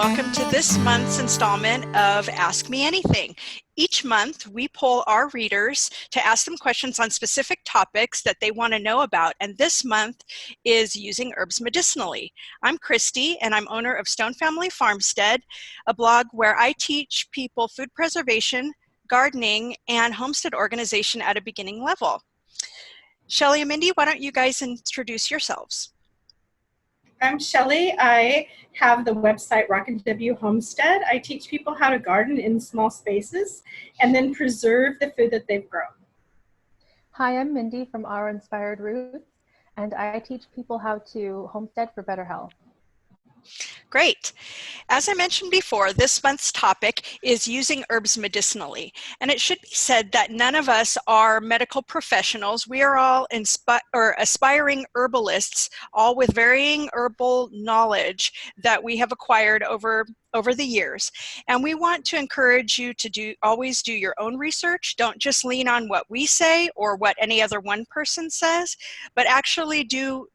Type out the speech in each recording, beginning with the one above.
welcome to this month's installment of Ask Me Anything. Each month, we poll our readers to ask them questions on specific topics that they want to know about, and this month is using herbs medicinally. I'm Kristi, and I'm owner of Stone Family Farmstead, a blog where I teach people food preservation, gardening, and homestead organization at a beginning level. Shelle and Mindy, why don't you guys introduce yourselves? I'm Shelle. I have the website Rockin' W Homestead. I teach people how to garden in small spaces and then preserve the food that they've grown. Hi, I'm Mindy from Our Inspired Roots, and I teach people how to homestead for better health. Great. As I mentioned before, this month's topic is using herbs medicinally. And it should be said that none of us are medical professionals. We are all aspiring herbalists, all with varying herbal knowledge that we have acquired over the years. And we want to encourage you to always do your own research. Don't just lean on what we say or what any other one person says, but actually do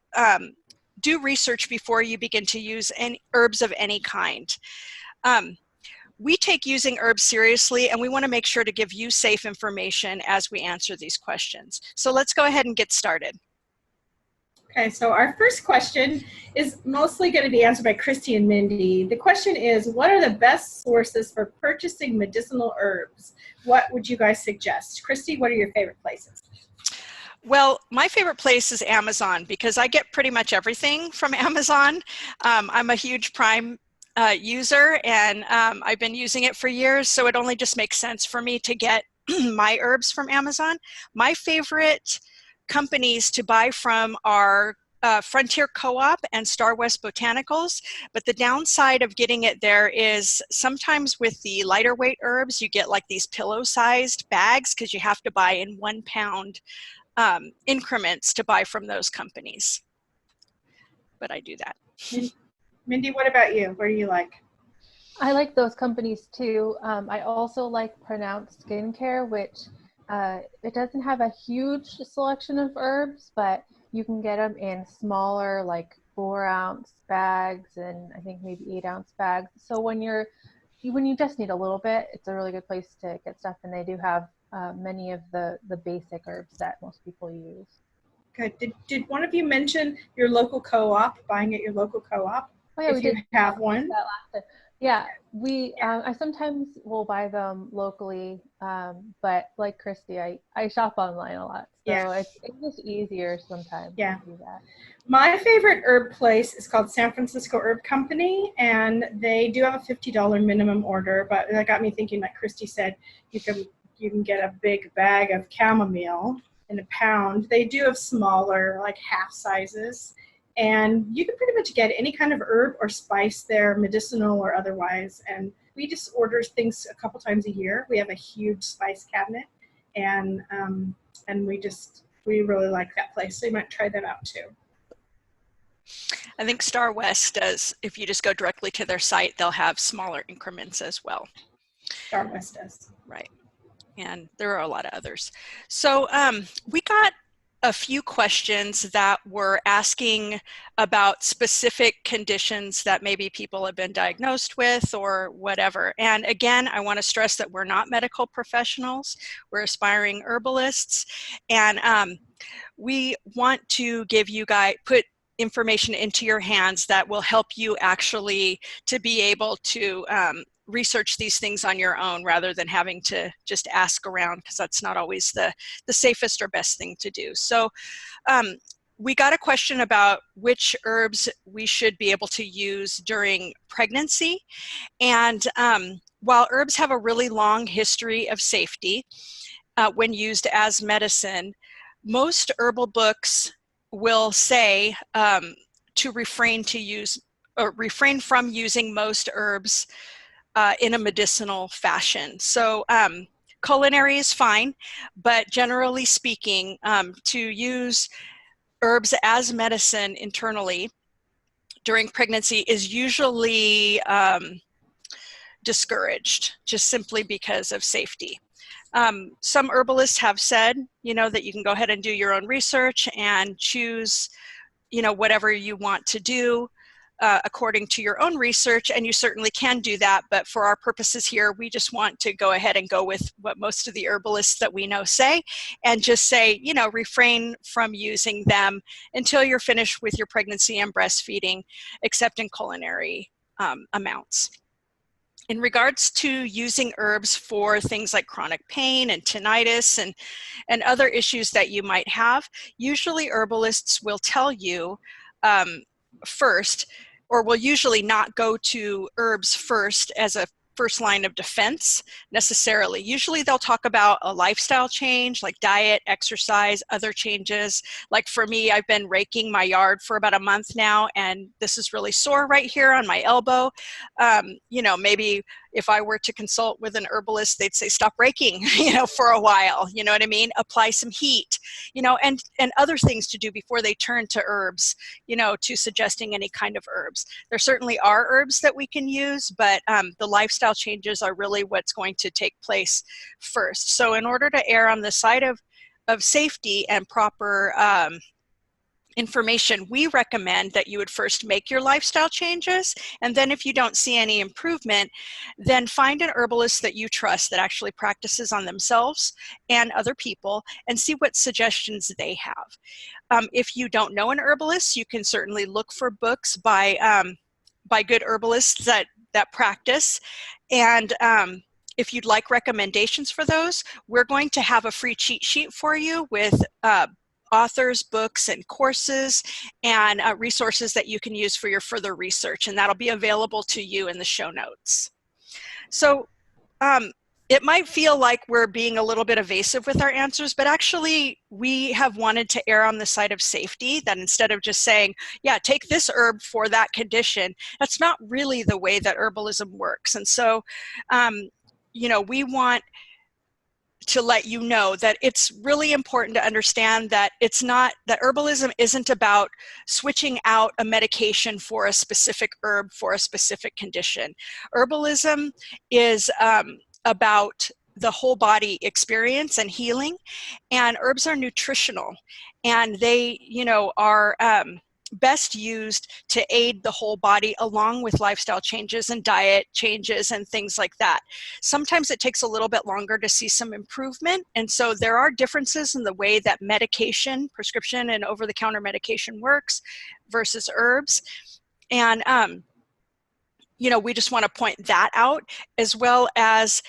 research before you begin to use any herbs of any kind. We take using herbs seriously, and we want to make sure to give you safe information as we answer these questions. So let's go ahead and get started. Okay, so our first question is mostly going to be answered by Kristi and Mindy. The question is, what are the best sources for purchasing medicinal herbs? What would you guys suggest? Kristi, what are your favorite places? Well, my favorite place is Amazon because I get pretty much everything from Amazon. I'm a huge Prime user, and I've been using it for years, so it only just makes sense for me to get my herbs from Amazon. My favorite companies to buy from are Frontier Co-op and Star West Botanicals, but the downside of getting it there is sometimes with the lighter weight herbs, you get like these pillow-sized bags because you have to buy in 1 pound increments to buy from those companies. But I do that. Mindy, what about you? What do you like? I like those companies too. I also like Pronounced Skincare, which it doesn't have a huge selection of herbs, but you can get them in smaller, like 4-ounce bags and I think maybe 8-ounce bags. So when you just need a little bit, it's a really good place to get stuff, and they do have many of the basic herbs that most people use. Good. Did one of you mention your local co-op, buying at your local co-op? Oh, yeah, if you have one. Yeah, I sometimes will buy them locally, but like Kristi, I shop online a lot, so it's just easier sometimes to do that. My favorite herb place is called San Francisco Herb Company, and they do have a $50 minimum order, but that got me thinking, like Kristi said, you can get a big bag of chamomile in a pound. They do have smaller, like half sizes, and you can pretty much get any kind of herb or spice there, medicinal or otherwise. And we just order things a couple times a year. We have a huge spice cabinet, and we really like that place. So you might try that out too. I think Star West does. If you just go directly to their site, they'll have smaller increments as well. Star West does. Right. And there are a lot of others. So we got a few questions that were asking about specific conditions that maybe people have been diagnosed with or whatever. And again, I want to stress that we're not medical professionals. We're aspiring herbalists. And we want to give you guys, put information into your hands that will help you actually to be able to research these things on your own rather than having to just ask around, because that's not always the safest or best thing to do. So we got a question about which herbs we should be able to use during pregnancy. And while herbs have a really long history of safety when used as medicine, most herbal books will say to refrain from using most herbs in a medicinal fashion. So culinary is fine, but generally speaking, to use herbs as medicine internally during pregnancy is usually discouraged, just simply because of safety. Some herbalists have said, that you can go ahead and do your own research and choose, whatever you want to do. according to your own research, and you certainly can do that, but for our purposes here, we just want to go ahead and go with what most of the herbalists that we know say, and just say, you know, refrain from using them until you're finished with your pregnancy and breastfeeding, except in culinary amounts. In regards to using herbs for things like chronic pain and tinnitus and other issues that you might have, usually herbalists will tell you first, or will usually not go to herbs first as a first line of defense necessarily. Usually they'll talk about a lifestyle change like diet, exercise, other changes. Like for me, I've been raking my yard for about a month now, and this is really sore right here on my elbow. You know, maybe if I were to consult with an herbalist, they'd say, stop raking, you know, for a while, you know what I mean? Apply some heat, you know, and other things to do before they turn to herbs, you know, to suggesting any kind of herbs. There certainly are herbs that we can use, but the lifestyle changes are really what's going to take place first. So in order to err on the side of safety and proper information, we recommend that you would first make your lifestyle changes, and then if you don't see any improvement, then find an herbalist that you trust that actually practices on themselves and other people, and see what suggestions they have. If you don't know an herbalist, you can certainly look for books by good herbalists that practice, and if you'd like recommendations for those, we're going to have a free cheat sheet for you with authors, books, and courses, and resources that you can use for your further research, and that'll be available to you in the show notes. So it might feel like we're being a little bit evasive with our answers, but actually we have wanted to err on the side of safety, that instead of just saying, yeah, take this herb for that condition, that's not really the way that herbalism works. And so, you know, we want to let you know that it's really important to understand that it's not, that herbalism isn't about switching out a medication for a specific herb for a specific condition. Herbalism is about the whole body experience and healing, and herbs are nutritional, and they, you know, are best used to aid the whole body along with lifestyle changes and diet changes and things like that. Sometimes it takes a little bit longer to see some improvement, and so there are differences in the way that medication, prescription and over-the-counter medication works versus herbs. And you know, we just want to point that out, as well as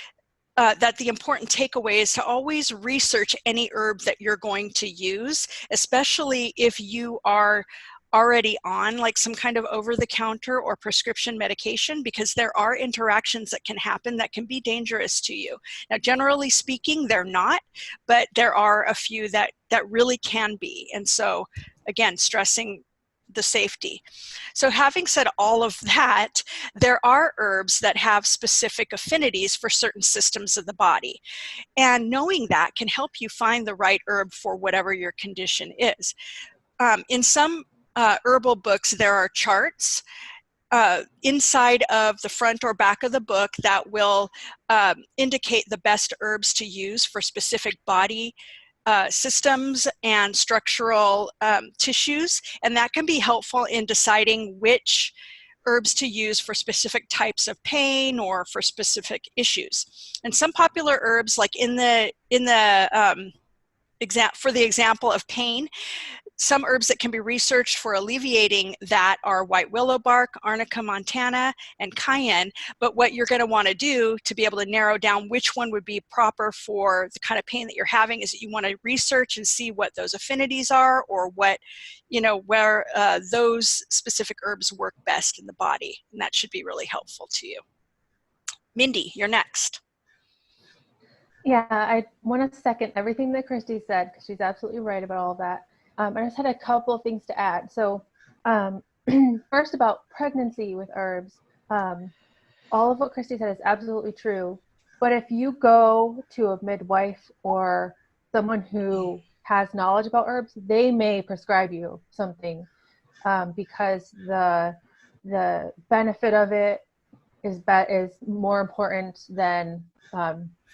that the important takeaway is to always research any herb that you're going to use, especially if you are already on like some kind of over-the-counter or prescription medication, because there are interactions that can happen that can be dangerous to you. Now, generally speaking, they're not, but there are a few that really can be. And so, again, stressing the safety. So having said all of that, there are herbs that have specific affinities for certain systems of the body. And knowing that can help you find the right herb for whatever your condition is. In some herbal books, there are charts inside of the front or back of the book that will indicate the best herbs to use for specific body systems and structural tissues, and that can be helpful in deciding which herbs to use for specific types of pain or for specific issues. And some popular herbs, like for the example of pain, some herbs that can be researched for alleviating that are white willow bark, arnica montana, and cayenne. But what you're going to want to do to be able to narrow down which one would be proper for the kind of pain that you're having is that you want to research and see what those affinities are, or what, you know, where those specific herbs work best in the body. And that should be really helpful to you. Mindy, you're next. Yeah, I want to second everything that Kristi said, because she's absolutely right about all of that. I just had a couple of things to add. So first, about pregnancy with herbs, all of what Kristi said is absolutely true. But if you go to a midwife or someone who has knowledge about herbs, they may prescribe you something because the benefit of it is more important than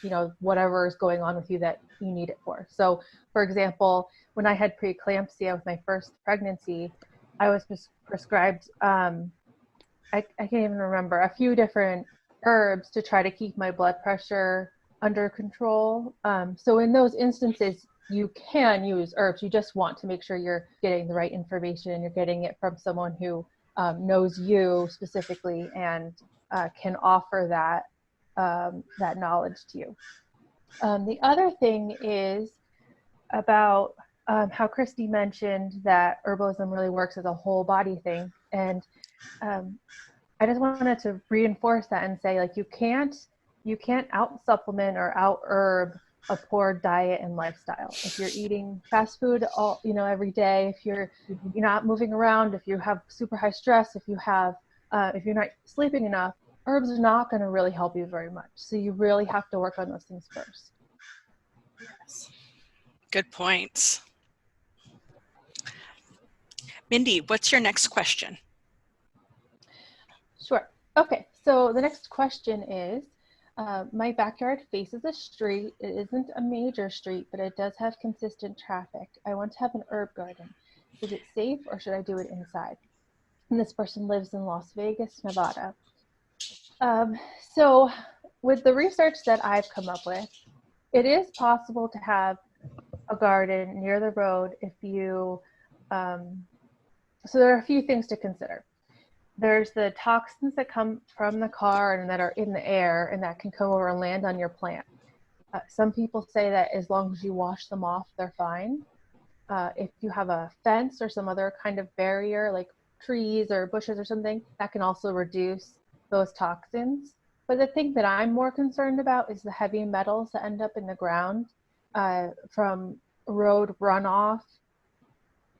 you know, whatever is going on with you that you need it for. So, for example, when I had preeclampsia with my first pregnancy, I was prescribed I can't even remember, a few different herbs to try to keep my blood pressure under control. So in those instances, you can use herbs. You just want to make sure you're getting the right information. You're getting it from someone who knows you specifically and can offer that that knowledge to you. The other thing is about how Kristi mentioned that herbalism really works as a whole body thing. And I just wanted to reinforce that and say, like, you can't out supplement or out herb a poor diet and lifestyle. If you're eating fast food all, every day, if you're not moving around, if you have super high stress, if you're not sleeping enough, herbs are not going to really help you very much. So you really have to work on those things first. Yes. Good points. Mindy, what's your next question? Sure. Okay, so the next question is, my backyard faces a street. It isn't a major street, but it does have consistent traffic. I want to have an herb garden. Is it safe or should I do it inside? And this person lives in Las Vegas, Nevada. So with the research that I've come up with, it is possible to have a garden near the road if you, so there are a few things to consider. There's the toxins that come from the car and that are in the air and that can come over and land on your plant. Some people say that as long as you wash them off, they're fine. If you have a fence or some other kind of barrier, like trees or bushes or something, that can also reduce those toxins. But the thing that I'm more concerned about is the heavy metals that end up in the ground from road runoff.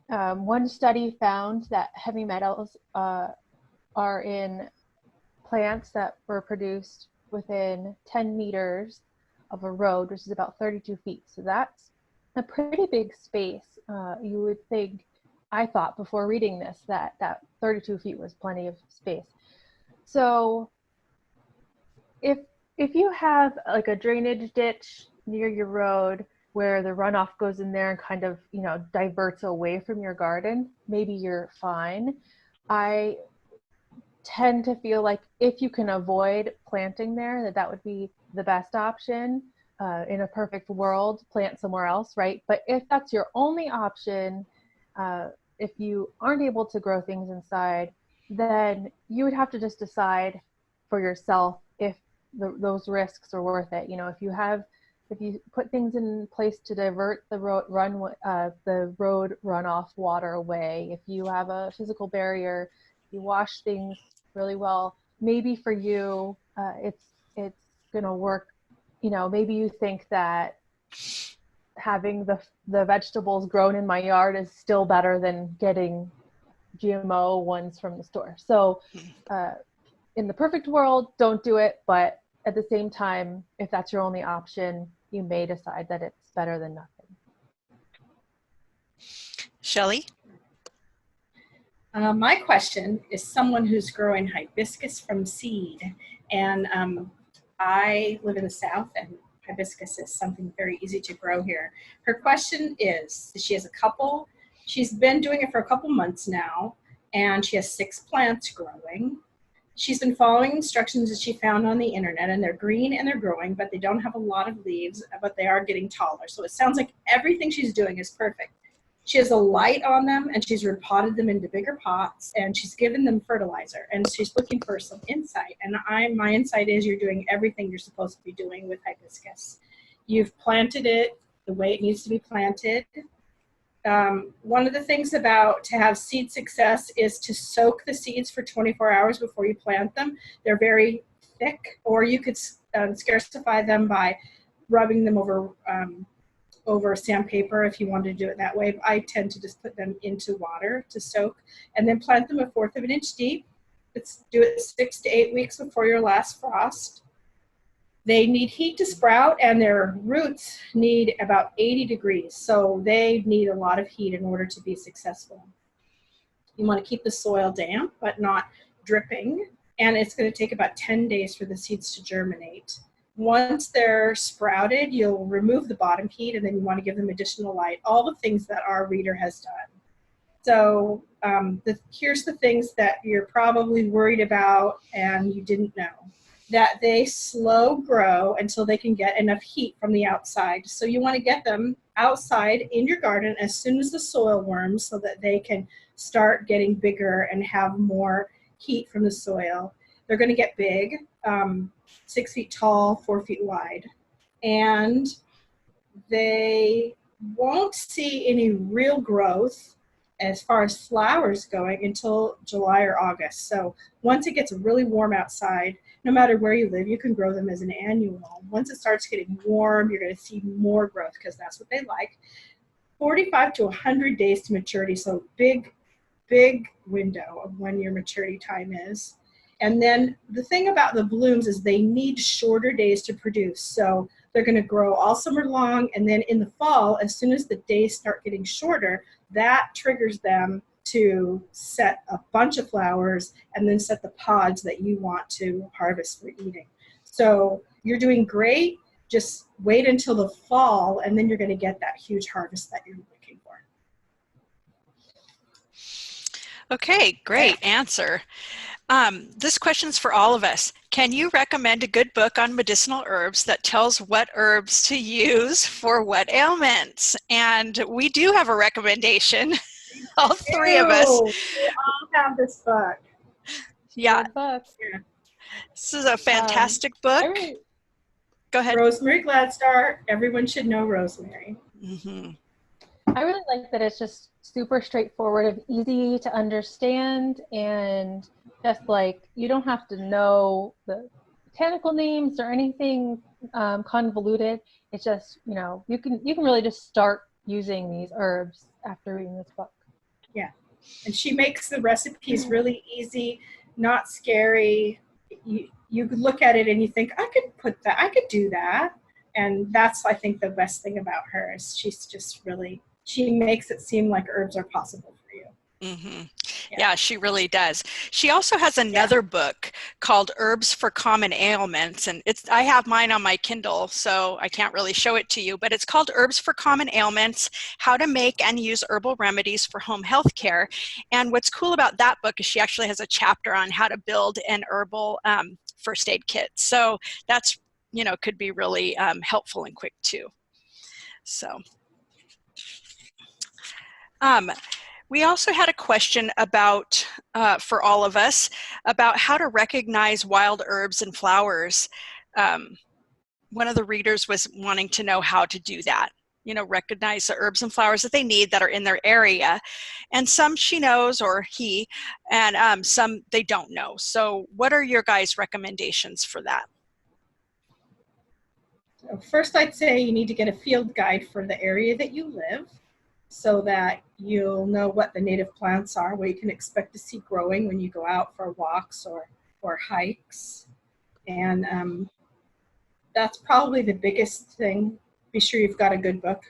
One study found that heavy metals are in plants that were produced within 10 meters of a road, which is about 32 feet. So that's a pretty big space. You would think, I thought before reading this, that 32 feet was plenty of space. So if you have like a drainage ditch near your road where the runoff goes in there and kind of, diverts away from your garden, maybe you're fine. I tend to feel like if you can avoid planting there, that would be the best option. In a perfect world, plant somewhere else, right? But if that's your only option, if you aren't able to grow things inside, then you would have to just decide for yourself if those risks are worth it. If you put things in place to divert the road runoff water away, if you have a physical barrier, you wash things really well, maybe for you it's gonna work. Maybe you think that having the vegetables grown in my yard is still better than getting GMO ones from the store. So in the perfect world, don't do it, but at the same time, if that's your only option, you may decide that it's better than nothing. Shelle? My question is someone who's growing hibiscus from seed, and I live in the South, and hibiscus is something very easy to grow here. Her question is, she's been doing it for a couple months now, and she has 6 plants growing. She's been following instructions that she found on the internet, and they're green and they're growing, but they don't have a lot of leaves, but they are getting taller. So it sounds like everything she's doing is perfect. She has a light on them, and she's repotted them into bigger pots, and she's given them fertilizer, and she's looking for some insight. And my insight is you're doing everything you're supposed to be doing with hibiscus. You've planted it the way it needs to be planted. One of the things to have seed success is to soak the seeds for 24 hours before you plant them. They're very thick, or you could scarcify them by rubbing them over sandpaper if you want to do it that way. I tend to just put them into water to soak and then plant them 1/4 of an inch deep. Do it 6 to 8 weeks before your last frost. They need heat to sprout, and their roots need about 80 degrees. So they need a lot of heat in order to be successful. You want to keep the soil damp, but not dripping. And it's going to take about 10 days for the seeds to germinate. Once they're sprouted, you'll remove the bottom heat, and then you want to give them additional light, all the things that our reader has done. So here's the things that you're probably worried about and you didn't know. That they slow grow until they can get enough heat from the outside. So you want to get them outside in your garden as soon as the soil warms so that they can start getting bigger and have more heat from the soil. They're going to get big, 6 feet tall, 4 feet wide. And they won't see any real growth as far as flowers going until July or August. So once it gets really warm outside, no matter where you live, you can grow them as an annual. Once it starts getting warm, you're going to see more growth because that's what they like. 45 to 100 days to maturity, so big window of when your maturity time is. And then the thing about the blooms is they need shorter days to produce. So they're going to grow all summer long, and then in the fall, as soon as the days start getting shorter, that triggers them to set a bunch of flowers and then set the pods that you want to harvest for eating. So you're doing great. Just wait until the fall, and then you're going to get that huge harvest that you're looking for. Okay, great answer. This question's for all of us. Can you recommend a good book on medicinal herbs that tells what herbs to use for what ailments? And we do have a recommendation, all three of us. We all have this book. Yeah. Book. This is a fantastic book. Go ahead. Rosemary Gladstar. Everyone should know Rosemary. Mm-hmm. I really like that it's just super straightforward and easy to understand, and just like you don't have to know the botanical names or anything convoluted. It's just, you know, you can really just start using these herbs after reading this book. Yeah, and she makes the recipes really easy, not scary. You could look at it and you think, I could do that. And that's, I think, the best thing about her is she's just really, she makes it seem like herbs are possible for you. Mm-hmm. Yeah, she really does. She also has another book called Herbs for Common Ailments, and I have mine on my Kindle, so I can't really show it to you, but it's called Herbs for Common Ailments, How to Make and Use Herbal Remedies for Home Health Care. And what's cool about that book is she actually has a chapter on how to build an herbal first aid kit. So that's, you know, could be really helpful and quick too. So. We also had a question about, for all of us, about how to recognize wild herbs and flowers. One of the readers was wanting to know how to do that. You know, recognize the herbs and flowers that they need that are in their area. And some she knows, or he, and some they don't know. So what are your guys' recommendations for that? So first, I'd say you need to get a field guide for the area that you live, so that you'll know what the native plants are, what you can expect to see growing when you go out for walks or hikes. And that's probably the biggest thing. Be sure you've got a good book.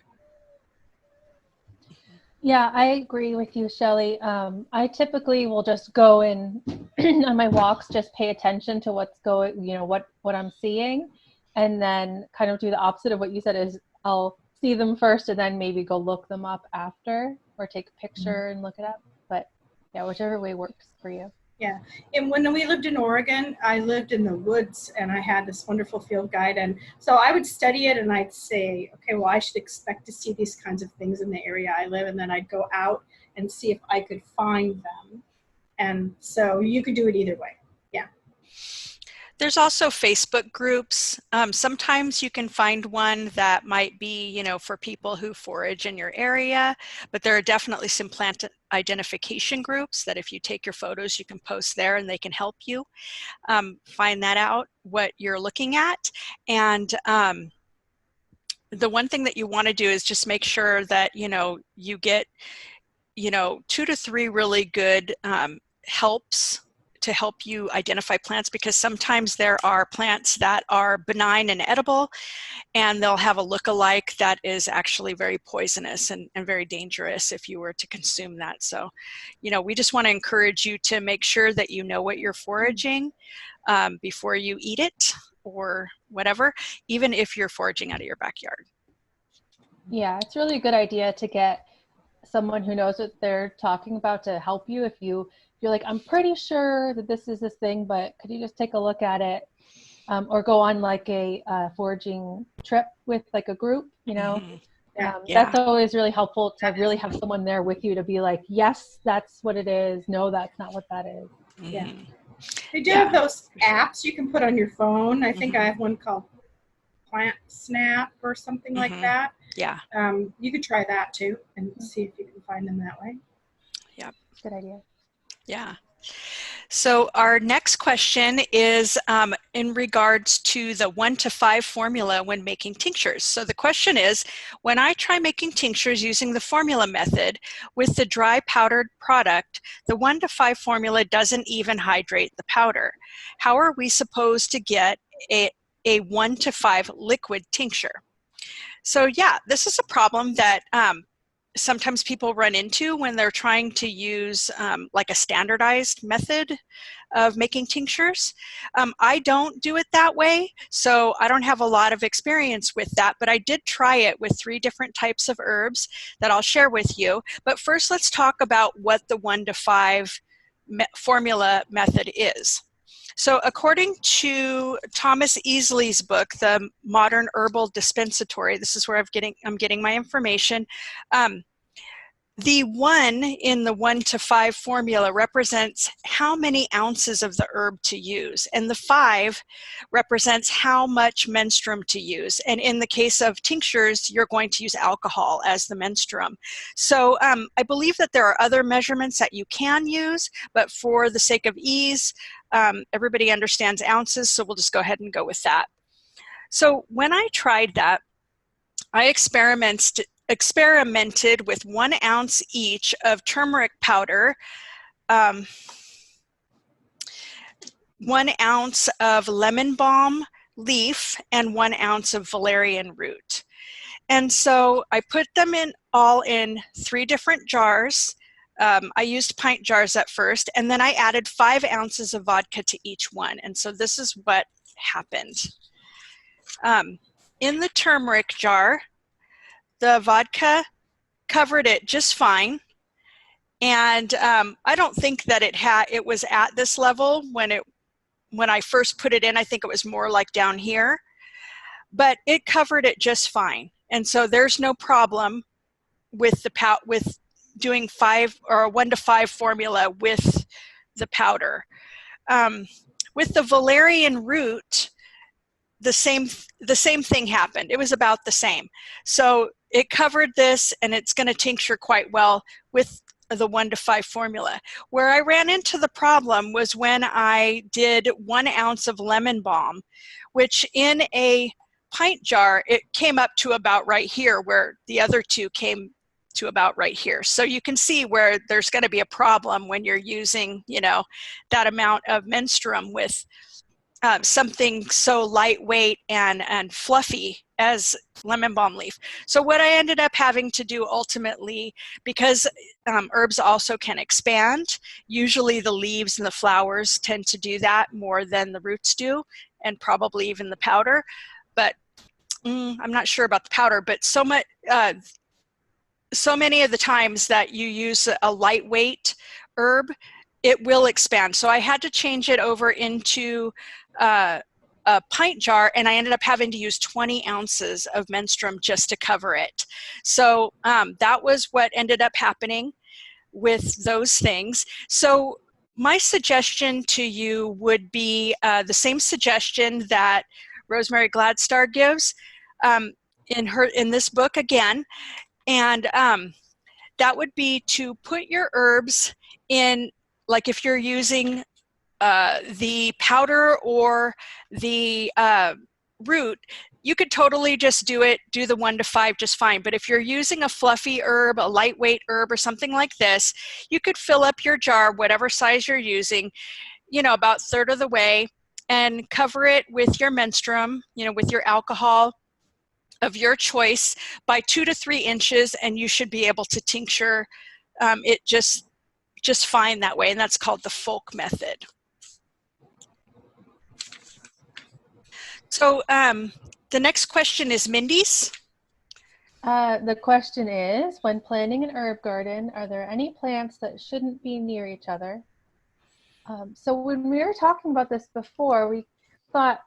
Yeah, I agree with you, Shelle. I typically will just go in on my walks, just pay attention to what's going, you know, what I'm seeing, and then kind of do the opposite of what you said is I'll see them first and then maybe go look them up after, or take a picture and look it up. But yeah, whichever way works for you. Yeah, and when we lived in Oregon, I lived in the woods and I had this wonderful field guide. And so I would study it and I'd say, okay, well, I should expect to see these kinds of things in the area I live. And then I'd go out and see if I could find them. And so you could do it either way. Yeah. There's also Facebook groups. Sometimes you can find one that might be, you know, for people who forage in your area, but there are definitely some plant identification groups that if you take your photos, you can post there and they can help you find that out, what you're looking at. And the one thing that you want to do is just make sure that, you know, you get, you know, 2 to 3 really good helps to help you identify plants, because sometimes there are plants that are benign and edible and they'll have a look-alike that is actually very poisonous and very dangerous if you were to consume that. So, you know, we just want to encourage you to make sure that you know what you're foraging before you eat it or whatever, even if you're foraging out of your backyard. Yeah, it's really a good idea to get someone who knows what they're talking about to help you. If you're like, I'm pretty sure that this is this thing, but could you just take a look at it? Or go on like a foraging trip with like a group, you know. That's always really helpful to really have someone there with you to be like, yes, that's what it is. No, that's not what that is. Yeah. They do have those apps you can put on your phone. I think I have one called Plant Snap or something like that. Yeah. You could try that too and see if you can find them that way. Yeah. Good idea. Yeah. So our next question is in regards to the 1 to 5 formula when making tinctures. So the question is, when I try making tinctures using the formula method with the dry powdered product, the 1 to 5 formula doesn't even hydrate the powder. How are we supposed to get a 1 to 5 liquid tincture? So yeah, this is a problem that sometimes people run into when they're trying to use like a standardized method of making tinctures. I don't do it that way, so I don't have a lot of experience with that, but I did try it with 3 different types of herbs that I'll share with you. But first, let's talk about what the 1 to 5 formula method is. So according to Thomas Easley's book, The Modern Herbal Dispensatory, this is where I'm getting my information, the 1 in the 1 to 5 formula represents how many ounces of the herb to use, and the 5 represents how much menstruum to use. And in the case of tinctures, you're going to use alcohol as the menstruum. So I believe that there are other measurements that you can use, but for the sake of ease, everybody understands ounces, so we'll just go ahead and go with that. So when I tried that, I experimented with 1 ounce each of turmeric powder, 1 ounce of lemon balm leaf, and 1 ounce of valerian root. And so I put them all in 3 different jars. I used pint jars at first, and then I added 5 ounces of vodka to each one. And so this is what happened. In the turmeric jar, the vodka covered it just fine, and I don't think that it was at this level when I first put it in. I think it was more like down here, but it covered it just fine, and so there's no problem with with doing 5 or 1 to 5 formula with the powder. With the valerian root, the same thing happened. It was about the same. So it covered this, and it's going to tincture quite well with the 1 to 5 formula. Where I ran into the problem was when I did 1 ounce of lemon balm, which in a pint jar, it came up to about right here, where the other 2 came to about right here. So you can see where there's going to be a problem when you're using, you know, that amount of menstruum with something so lightweight and fluffy as lemon balm leaf. So what I ended up having to do ultimately, because herbs also can expand, usually the leaves and the flowers tend to do that more than the roots do, and probably even the powder, but I'm not sure about the powder, but so many of the times that you use a lightweight herb, it will expand. So I had to change it over into a pint jar, and I ended up having to use 20 ounces of menstruum just to cover it. So that was what ended up happening with those things. So my suggestion to you would be the same suggestion that Rosemary Gladstar gives in this book again, and that would be to put your herbs in, like if you're using the powder or the root, you could totally just do the 1 to 5 just fine. But if you're using a fluffy herb, a lightweight herb, or something like this, you could fill up your jar, whatever size you're using, you know, about 1/3 of the way, and cover it with your menstruum, you know, with your alcohol of your choice by 2 to 3 inches, and you should be able to tincture it just fine that way, and that's called the Folk method. So the next question is Mindy's. The question is, when planting an herb garden, are there any plants that shouldn't be near each other? So when we were talking about this before, we thought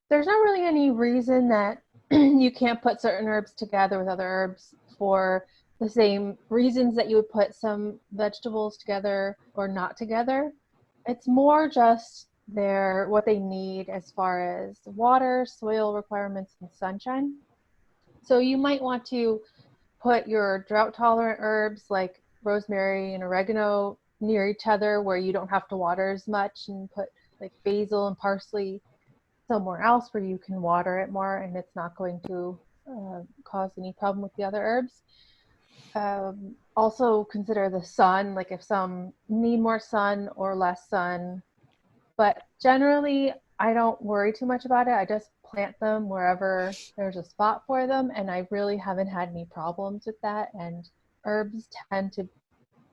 there's not really any reason that you can't put certain herbs together with other herbs for the same reasons that you would put some vegetables together or not together. It's more just what they need as far as water, soil requirements, and sunshine. So you might want to put your drought tolerant herbs like rosemary and oregano near each other where you don't have to water as much, and put like basil and parsley somewhere else where you can water it more and it's not going to cause any problem with the other herbs. Also consider the sun, like if some need more sun or less sun. But generally, I don't worry too much about it. I just plant them wherever there's a spot for them, and I really haven't had any problems with that. And herbs tend to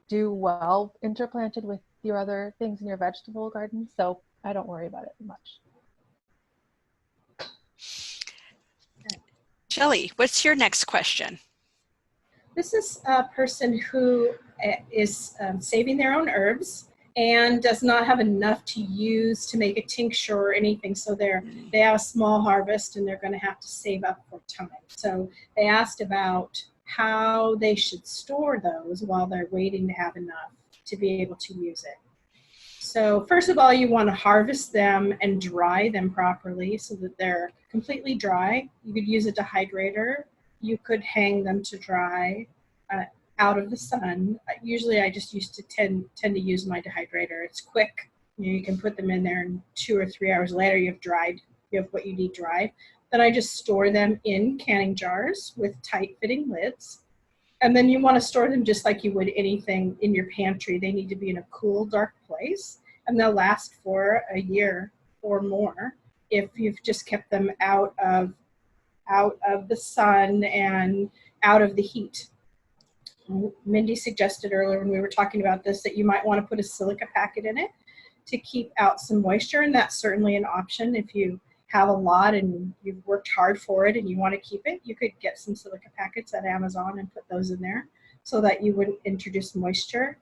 do well interplanted with your other things in your vegetable garden, so I don't worry about it much. Shelle, what's your next question? This is a person who is saving their own herbs and does not have enough to use to make a tincture or anything. So they have a small harvest and they're going to have to save up for time. So they asked about how they should store those while they're waiting to have enough to be able to use it. So first of all, you want to harvest them and dry them properly so that they're completely dry. You could use a dehydrator. You could hang them to dry out of the sun. Usually I just used to tend to use my dehydrator. It's quick. You can put them in there and 2 or 3 hours later you have what you need dried. Then I just store them in canning jars with tight fitting lids. And then you want to store them just like you would anything in your pantry. They need to be in a cool, dark place, and they'll last for a year or more if you've just kept them out of the sun and out of the heat. Mindy suggested earlier when we were talking about this that you might want to put a silica packet in it to keep out some moisture, and that's certainly an option. If you have a lot and you've worked hard for it and you want to keep it, you could get some silica packets at Amazon and put those in there so that you wouldn't introduce moisture.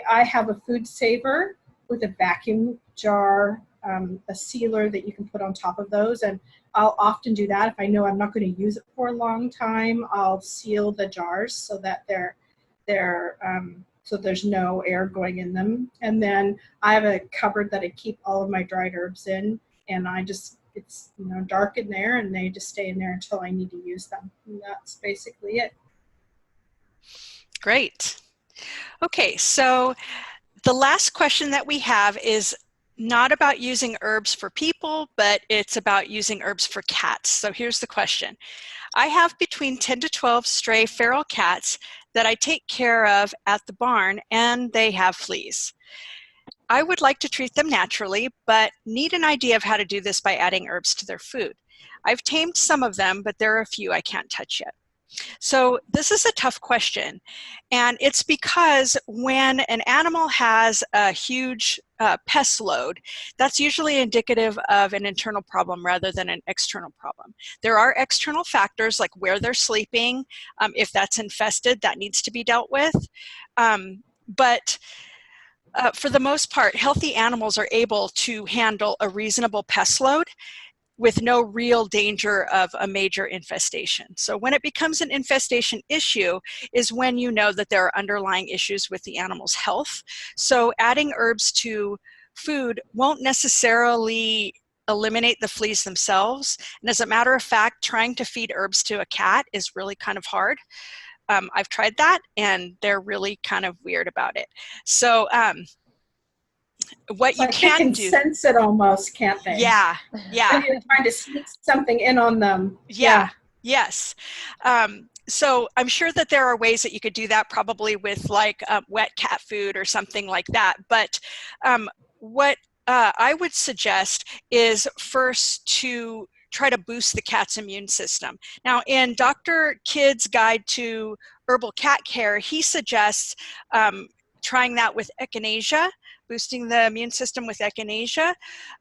I have a food saver with a vacuum jar, a sealer that you can put on top of those, and I'll often do that. If I know I'm not going to use it for a long time, I'll seal the jars so that so there's no air going in them. And then I have a cupboard that I keep all of my dried herbs in, and it's dark in there, and they just stay in there until I need to use them. And that's basically it. Great. Okay, so the last question that we have is not about using herbs for people, but it's about using herbs for cats. So here's the question. I have between 10 to 12 stray feral cats that I take care of at the barn, and they have fleas. I would like to treat them naturally, but need an idea of how to do this by adding herbs to their food. I've tamed some of them, but there are a few I can't touch yet. So this is a tough question, and it's because when an animal has a huge pest load, that's usually indicative of an internal problem rather than an external problem. There are external factors like where they're sleeping. If that's infested, that needs to be dealt with. But for the most part, healthy animals are able to handle a reasonable pest load with no real danger of a major infestation. So when it becomes an infestation issue is when you know that there are underlying issues with the animal's health. So adding herbs to food won't necessarily eliminate the fleas themselves. And as a matter of fact, trying to feed herbs to a cat is really kind of hard. I've tried that, and they're really kind of weird about it. So what It's you like can they can do, sense it almost, can't they? yeah. And you're trying to sneak something in on them. Yeah. Yes. So I'm sure that there are ways that you could do that, probably with like wet cat food or something like that. But what I would suggest is first to try to boost the cat's immune system. Now, in Dr. Kidd's Guide to Herbal Cat Care, he suggests trying that with echinacea, boosting the immune system with echinacea.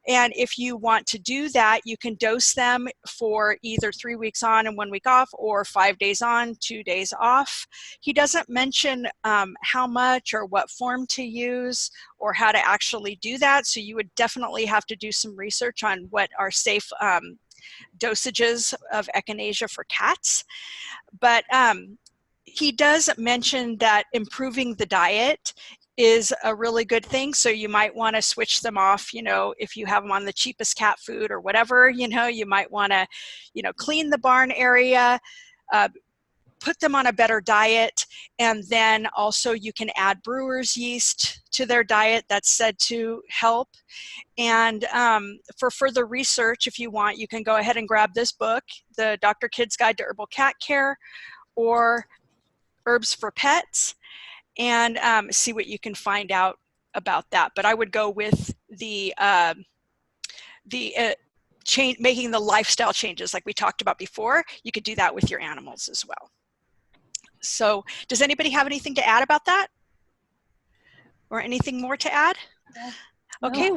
And if you want to do that, you can dose them for either 3 weeks on and 1 week off, or 5 days on, 2 days off. He doesn't mention how much or what form to use or how to actually do that. So you would definitely have to do some research on what are safe dosages of echinacea for cats. But he does mention that improving the diet is a really good thing. So you might want to switch them off, you know, if you have them on the cheapest cat food or whatever, you know, you might want to, you know, clean the barn area, put them on a better diet. And then also you can add brewer's yeast to their diet. That's said to help. And for further research, if you want, you can go ahead and grab this book, the Dr. Kidd's Guide to Herbal Cat Care, or Herbs for Pets, and see what you can find out about that. But I would go with the making the lifestyle changes like we talked about before. You could do that with your animals as well. So does anybody have anything to add about that? Or anything more to add? Okay.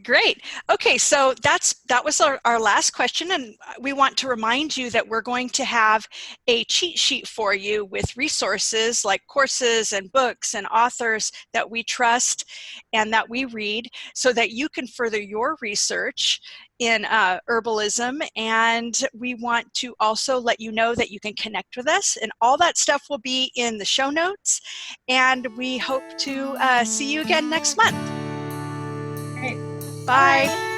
Great. Okay, so that was our last question, and we want to remind you that we're going to have a cheat sheet for you with resources like courses and books and authors that we trust and that we read, so that you can further your research in herbalism. And we want to also let you know that you can connect with us, and all that stuff will be in the show notes. And we hope to see you again next month. Great. Bye.